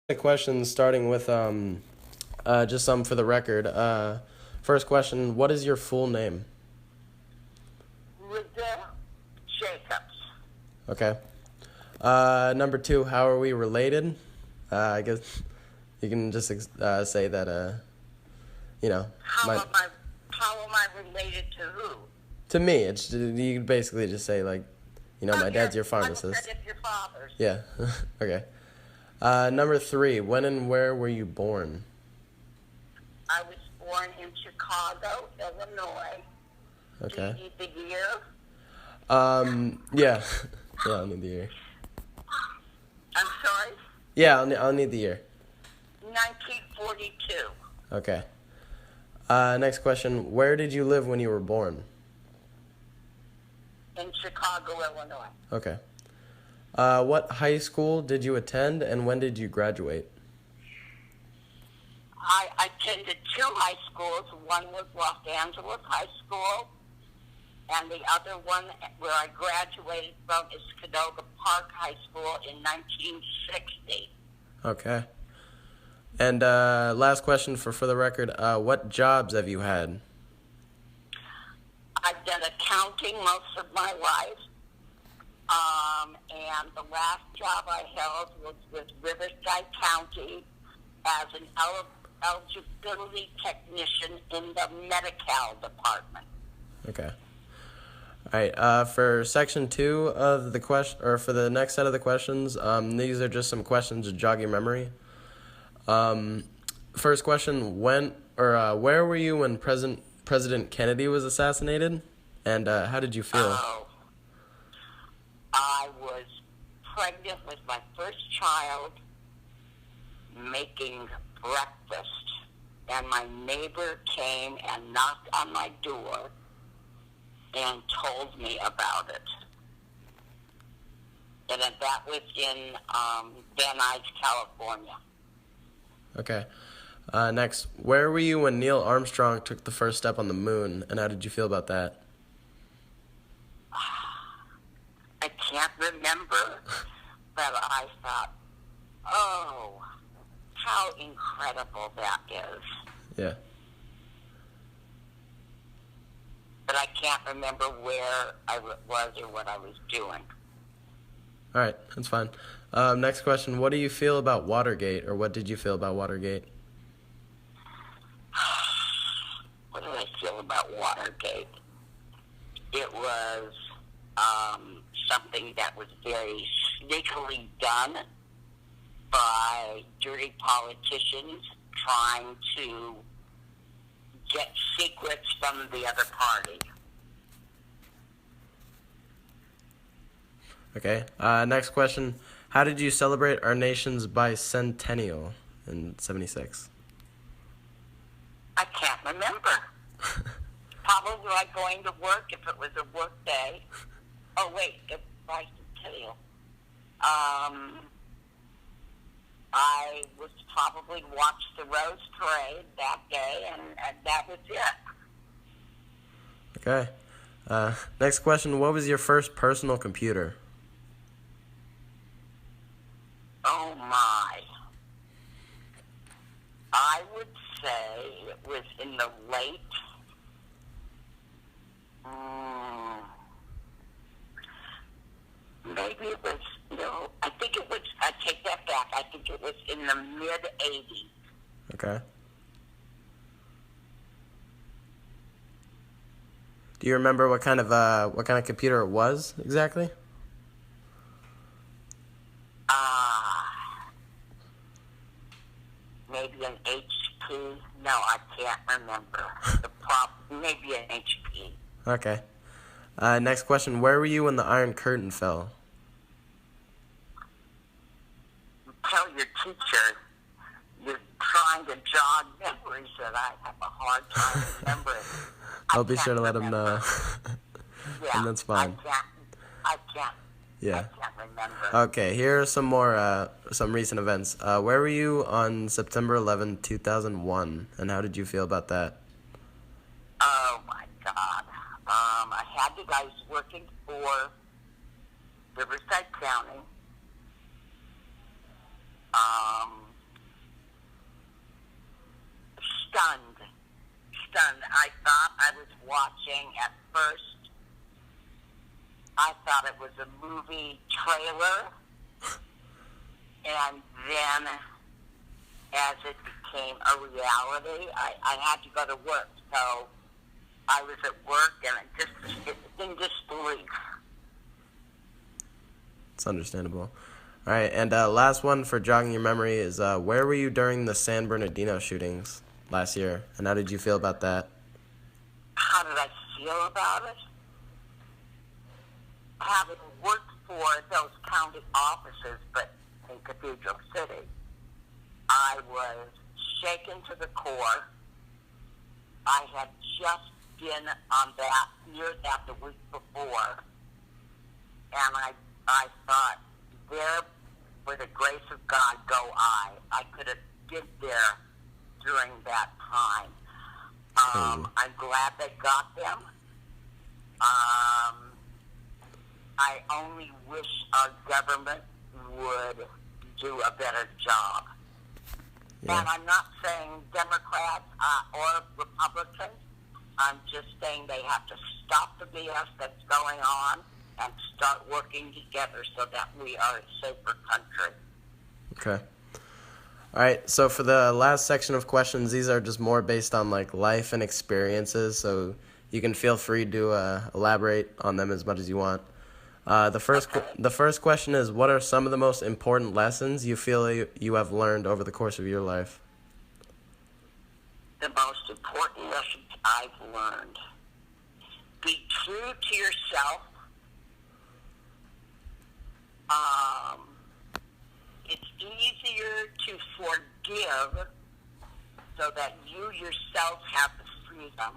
The questions starting with just some for the record. First question: what is your full name? Rita Jacobs. Okay. Number two: how are we related? I guess you can just say that. You know, How my am I? How am I related to who? to me, it's you can basically just say like, my dad's your Like I said, pharmacist. if your father's. Yeah. Okay. Number three: when and where were you born? I was born in Chicago, Illinois. Do you Okay. need the year? Yeah. Yeah, I'll need the year. I'm sorry. Yeah, I'll need the year. 1942. Okay. Next question: where did you live when you were born? In Chicago, Illinois. Okay. What high school did you attend, and when did you graduate? I attended two high schools. One was Los Angeles High School, and the other one where I graduated from is Canoga Park High School in 1960. Okay. And last question for the record: what jobs have you had? I've done accounting most of my life, and the last job I held was with Riverside County as an eligibility technician in the Medi-Cal department. Okay. All right. For section two of the question, or for the next set of the questions, these are just some questions to jog your memory. First question: where were you when President Kennedy was assassinated, and how did you feel? Oh, I was pregnant with my first child, making breakfast, and my neighbor came and knocked on my door and told me about it. And that was in Van Nuys, California. Okay. Next, where were you when Neil Armstrong took the first step on the moon, and how did you feel about that? I can't remember, but I thought, oh, how incredible that is. Yeah. But I can't remember where I was or what I was doing. All right, that's fine. Next question: what do you feel about Watergate, or what did you feel about Watergate? What do I feel about Watergate? It was something that was very sneakily done by dirty politicians trying to get secrets from the other party. Okay. Next question: how did you celebrate our nation's bicentennial in '76? I can't remember. Probably like going to work if it was a work day. Oh, wait, if I can tell you. I was probably watch the Rose Parade that day, and that was it. Okay. Next question: what was your first personal computer? Oh, my. I would say it was in the late... maybe it was, no, I think it was, I take that back, I think it was in the mid-'80s. Okay. Do you remember what kind of computer it was exactly? Maybe an HP. No, I can't remember. Maybe an HP. Okay. Next question: where were you when the Iron Curtain fell? Tell your teacher you're trying to jog memories that I have a hard time remembering. I'll be sure to let him know. Yeah, And that's fine. I can't. Yeah. I can't remember. Okay, here are some more, some recent events. Where were you on September 11th, 2001, and how did you feel about that? Oh, my God. I was working for Riverside County. stunned. Stunned. I thought I was watching, at first, I thought it was a movie trailer. And then, as it became a reality, I had to go to work. So I was at work, and it's in disbelief. It's understandable. All right, and last one for jogging your memory is where were you during the San Bernardino shootings last year, and how did you feel about that? How did I feel about it? Having worked for those county offices, but in Cathedral City, I was shaken to the core. I had just been near that the week before, and I thought, there, for the grace of God, go I. I could have been there during that time. I'm glad they got them. I only wish our government would do a better job. Yeah. And I'm not saying Democrats or Republicans. I'm just saying they have to stop the BS that's going on and start working together so that we are a safer country. Okay. All right, so for the last section of questions, these are just more based on like life and experiences, so you can feel free to elaborate on them as much as you want. The first question is, what are some of the most important lessons you feel you have learned over the course of your life? The most important lessons I've learned: be true to yourself. It's easier to forgive so that you yourself have the freedom,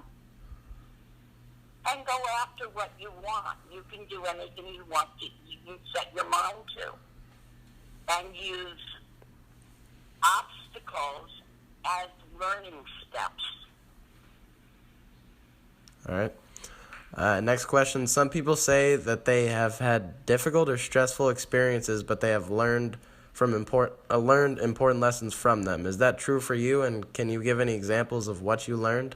and go after what you want. You can do anything you want to, you set your mind to, and use obstacles as learning steps. All right. Next question. Some people say that they have had difficult or stressful experiences, but they have learned important lessons from them. Is that true for you? And can you give any examples of what you learned?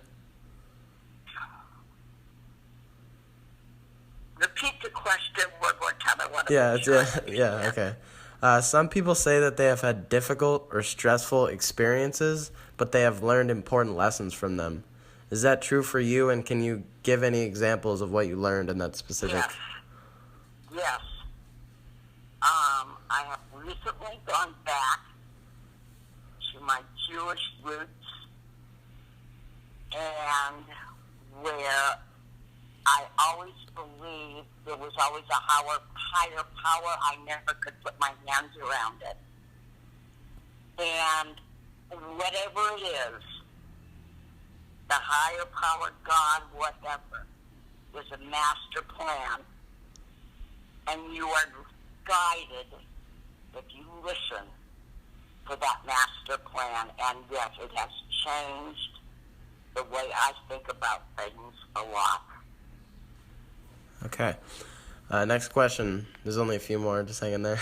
Repeat the question one more time. I want to Okay. Some people say that they have had difficult or stressful experiences, but they have learned important lessons from them. Is that true for you, and can you give any examples of what you learned in that specific? Yes. I have recently gone back to my Jewish roots, and where I always believed there was always a higher power. I never could put my hands around it. And whatever it is, the higher power, God, whatever, there's a master plan. And you are guided if you listen to that master plan. And yes, it has changed the way I think about things a lot. Okay. Next question. There's only a few more. Just hang in there.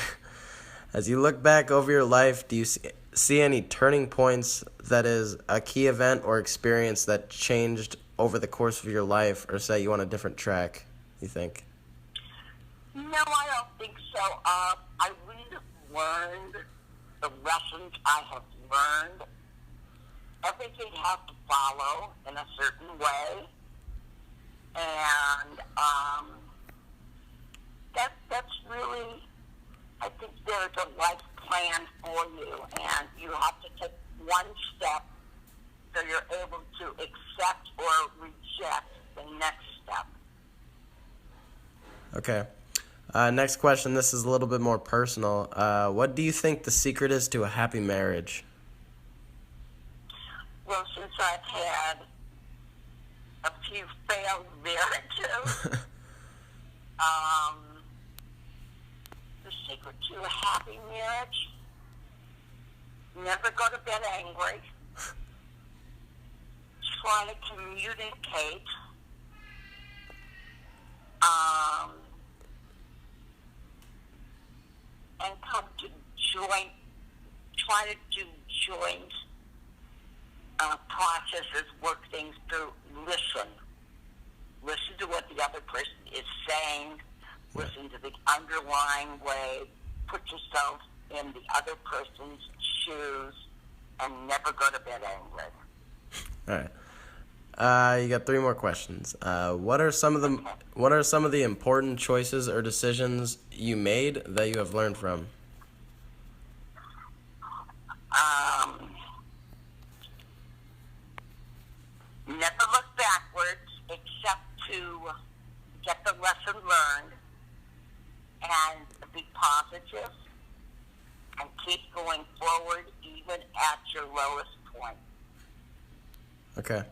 As you look back over your life, do you see any turning points, that is, a key event or experience that changed over the course of your life or set you on a different track, you think? No, I don't think so. I really have learned the lessons I have learned. Everything has to follow in a certain way. And that's really, I think there's a life plan for you, and you have to take one step so you're able to accept or reject the next step. Okay. Next question. This is a little bit more personal. What do you think the secret is to a happy marriage? Well, since I've had a few failed marriages, the secret to a happy marriage: never go to bed angry. Try to communicate. And come to try to do joint processes, work things through. Listen to what the other person is saying. Yeah. Listen to the underlying way. Put yourself in the other person's shoes, and never go to bed angry. All right. You got 3 more questions. What are some of the important choices or decisions you made that you have learned from? Never look backwards except to get the lesson learned and be positive and keep going forward even at your lowest point. Okay.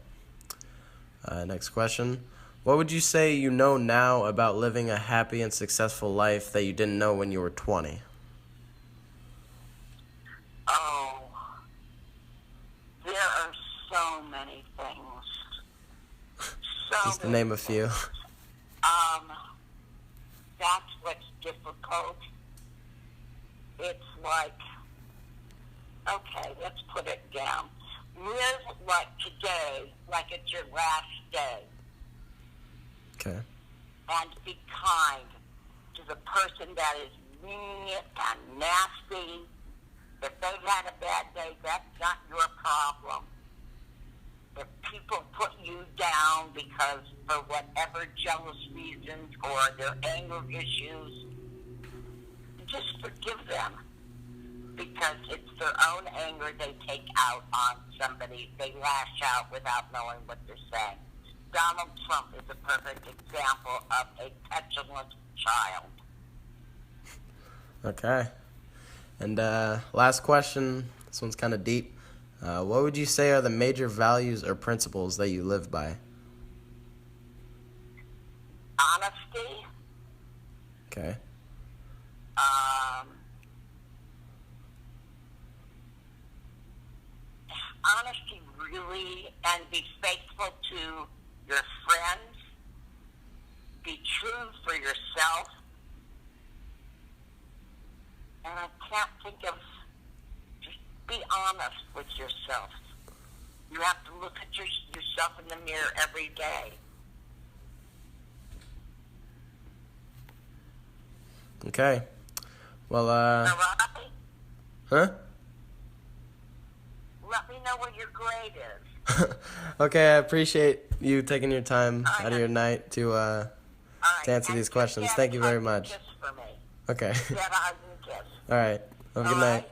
Next question. What would you say you know now about living a happy and successful life that you didn't know when you were 20? Oh, there are so many things. Just to name a few. That's what's difficult. It's like, okay, let's put it down. Live like today, like it's your last day. Okay. And be kind to the person that is mean and nasty. If they've had a bad day, that's not your problem. If people put you down because for whatever jealous reasons or their anger issues, just forgive them. Because it's their own anger they take out on somebody. They lash out without knowing what they're saying. Donald Trump is a perfect example of a petulant child. Okay. And last question. This one's kind of deep. What would you say are the major values or principles that you live by? Honesty. Okay. Honesty, really, and be faithful to your friends. Be true for yourself. And I can't think of, just be honest with yourself. You have to look at yourself in the mirror every day. Okay. Well, Robbie, huh? let me know what your grade is. Okay, I appreciate you taking your time All right. out of your night to answer these questions. Thank you very much. Kiss for me. Okay. Get a hug and kiss. All right. Have a good All night. right?